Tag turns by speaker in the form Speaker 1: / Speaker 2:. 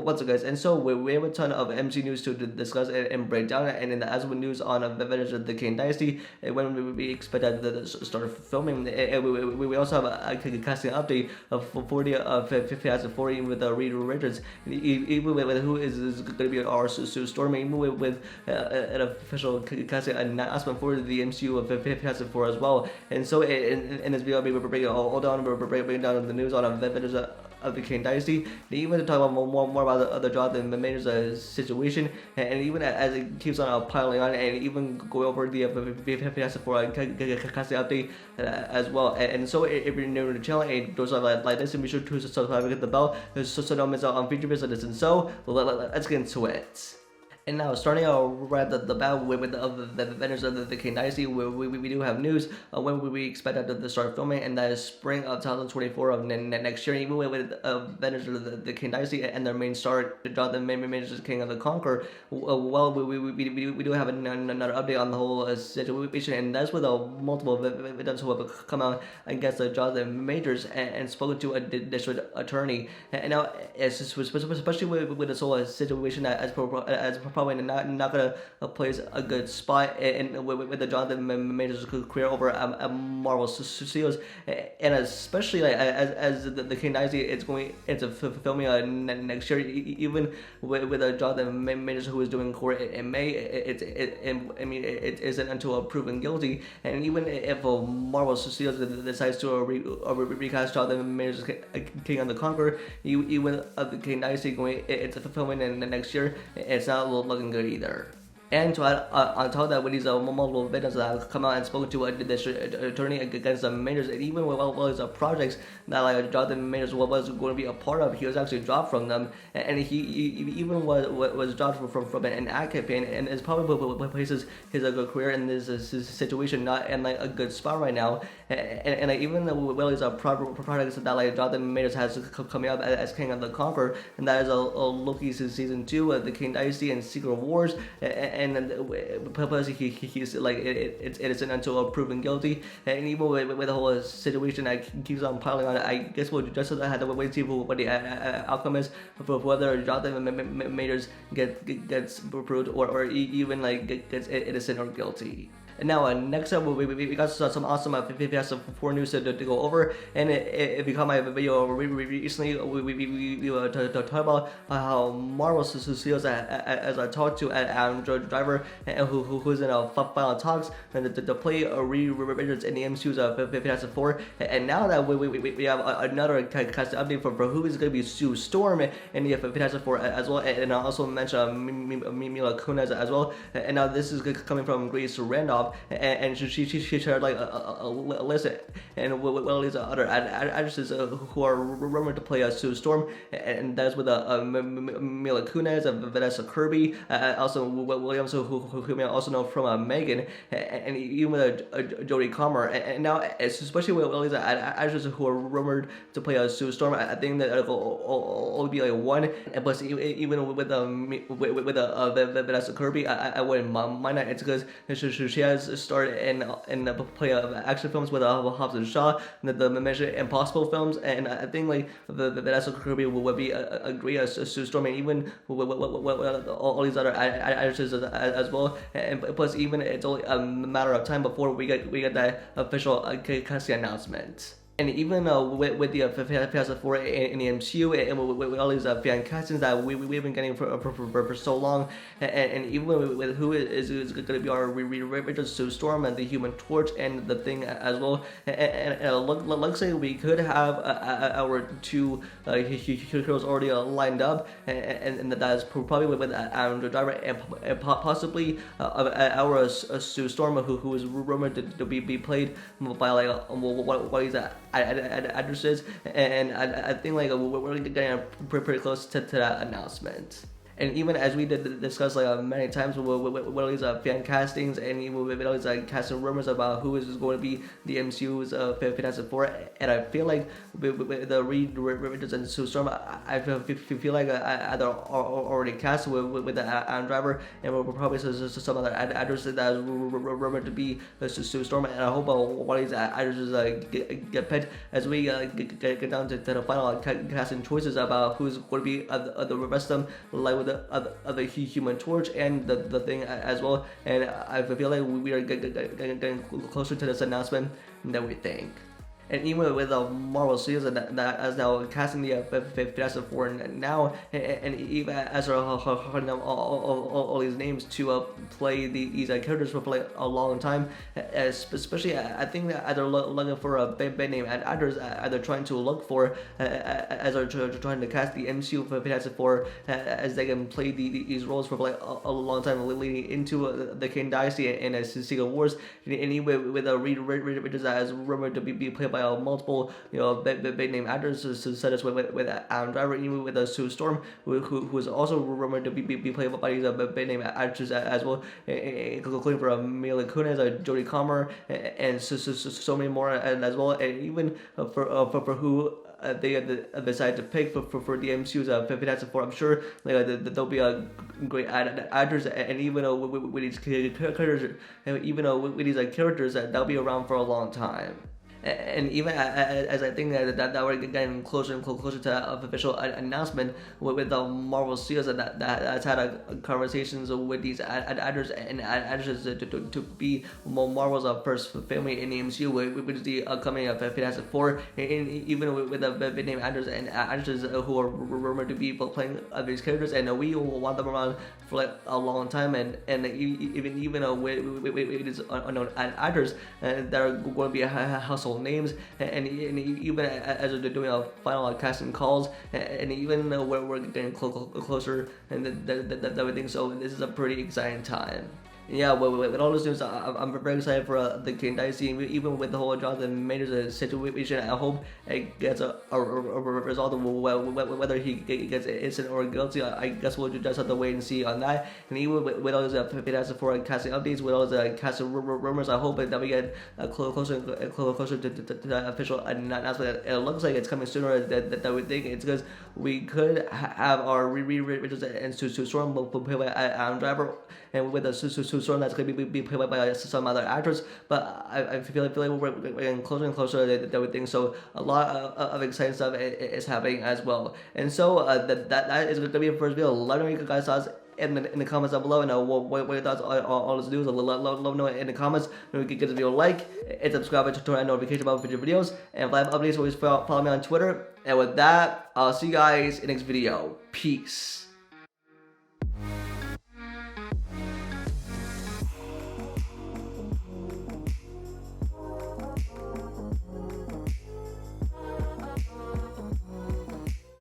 Speaker 1: what's up, guys? And so we have a ton of MC news to discuss and break down. And in the as with news on Avengers the Kang Dynasty, when we expect that to start filming, and we also have a casting update for the Fast 40 with Reed Richards, even with who is going to be our Sue Storm, even with an official casting announcement for the MCU of Fast 4 as well. And so in this video, we're breaking all down, we're breaking down the news on Avengers of the Kang Dynasty. They even talk about more about the Jonathan Majors situation, and even as it keeps on piling on, and even go over the Fantastic Four casting update as well. And so if you're new to the channel and those are like this, be sure to subscribe and hit the bell so don't miss out on future videos. And so let's get into it. And now, starting out right at the bat with the Avengers of the Kang Dynasty, we do have news when we expect that to start filming, and that is spring of 2024 of next year. Even with Avengers of the Kang Dynasty and their main star, Jonathan Majors, Kang the Conqueror, well, we do have another update on the whole situation, and that's with multiple victims who have come out against Jonathan Majors and spoken to a district attorney. And now, especially with this whole situation, as probably not gonna place a good spot in with the Jonathan Majors career over at Marvel Studios, and especially like as the Kang Dynasty it's filming next year, even with Jonathan Majors who is doing court in May, it isn't until proven guilty. And even if Marvel Studios decides to recast Jonathan Majors Kang the Conqueror, even the Kang Dynasty it's filming in the next year, it's not looking good either. And to add on top of that, with these multiple victims that have come out and spoken to the district attorney against the Majors, and even with all these projects that like Jonathan Majors was going to be a part of, he was actually dropped from them, and he even was dropped from an ad campaign, and it's probably places his career in this situation not in like a good spot right now. And like, even with these projects that like Jonathan Majors has coming up as Kang of the Conqueror, and that is Loki season 2, the Kang Dynasty and Secret Wars. And then plus he's like it isn't until proven guilty, and even with the whole situation that keeps on piling on, I guess we'll just have to wait and see what the outcome is for whether Jonathan Majors gets approved or even like gets innocent or guilty. And now, next up, we got some awesome Fantastic Four news to go over. And if you caught my video recently, we talked about how Marvel Studios, as I talked to Adam Driver, who's in final talks to play Reed Richards in the MCU's Fantastic Four. And now that we have another cast update for who is going to be Sue Storm in the Fantastic Four as well. And I also mentioned Mila Kunis as well. And now this is coming from Grace Randolph. And she shared like a list and with all these other actresses who are rumored to play Sue Storm, and that's with Mila Kunis, Vanessa Kirby, also Williams, who we also know from Megan, and even with Jodie Comer. And now, especially with all these actresses who are rumored to play Sue Storm, I think that it'll only be like one. And plus, even with Vanessa Kirby, I wouldn't mind that. It's because she has starred in the play of action films with Hobbs and Shaw, the Mission Impossible films, and I think like the Vanessa Kirby would be a great Sue Storm, and even with all these other actresses as well. And plus, even it's only a matter of time before we get that official casting announcement. And even with the Fantastic Four in the MCU, and with all these fan castings that we've been getting for so long, and even with who is going to be our Reed Richards, Sue Storm, and the Human Torch, and the Thing as well, and looks like we could have our two heroes already lined up, and that is probably with Adam Driver and possibly our Sue Storm, who is rumored to be played by like what is that addresses, and I think like we're getting pretty close to that announcement. And even as we did discuss many times with all these fan castings and even with all these casting rumors about who is going to be the MCU's Fantastic Four, and I feel like with the Reed Richards and Sue Storm, I feel like either already cast with the Adam Driver, and we'll probably some other actors that is rumored to be Sue Storm, and I hope one of these actors get picked as we get down to the final casting choices about who's going to be the rest of them, like with the Human Torch and the Thing as well. And I feel like we are getting closer to this announcement than we think. And even with the Marvel Studios that is now casting the Fantastic Four now, and even as they're holding all these names to play these characters for like a long time, especially I think that either looking for a big name actors, either trying to look for as they're trying to cast the MCU Fantastic Four as they can play these roles for like a long time leading into the Kang Dynasty and Secret Wars, and even with Reed Richards as rumored to be played by multiple big name actors, such as with Adam Driver, even with Sue Storm, who is also rumored to be played by these big name actors as well, including for Mila Kunis, Jodie Comer, and so many more as well, and even for who they decide to pick for the MCU's Fantastic Four. I'm sure there'll be a great actors, and even with these characters, with these characters that'll be around for a long time. And even as I think that we're getting closer and closer to an official announcement with the Marvel Studios that's had conversations with these actors and actresses to be Marvel's first family in the MCU, which is the upcoming Fantastic Four, and even with the big name actors and actresses who are rumored to be playing these characters, and we want them around for like a long time, and even with these unknown actors that are going to be household names, and even as they're doing a final casting calls, and even we're getting closer and everything, so this is a pretty exciting time. Yeah, with all this news, I'm very excited for the Kang Dynasty, even with the whole Jonathan Majors situation. I hope it gets a result of whether he gets innocent or guilty. I guess we'll just have to wait and see on that. And even with all these Fantastic Four casting updates, with all these casting rumors, I hope that we get closer to the official announcement. It looks like it's coming sooner than we think. It's because we could have our Reed Richards and Sue Storm played by Adam Driver, and with the Sue Storm that's going to be played by some other actors. But I feel like we're getting closer and closer than we think. So a lot of exciting stuff is happening as well. And so that is going to be the first video. Let me know your guys' thoughts in the comments down below, and what your thoughts on all this news. Let me know in the comments. Don't forget to give this video a like and subscribe to turn on notification about future videos. And if I have updates, always follow me on Twitter. And with that, I'll see you guys in the next video. Peace.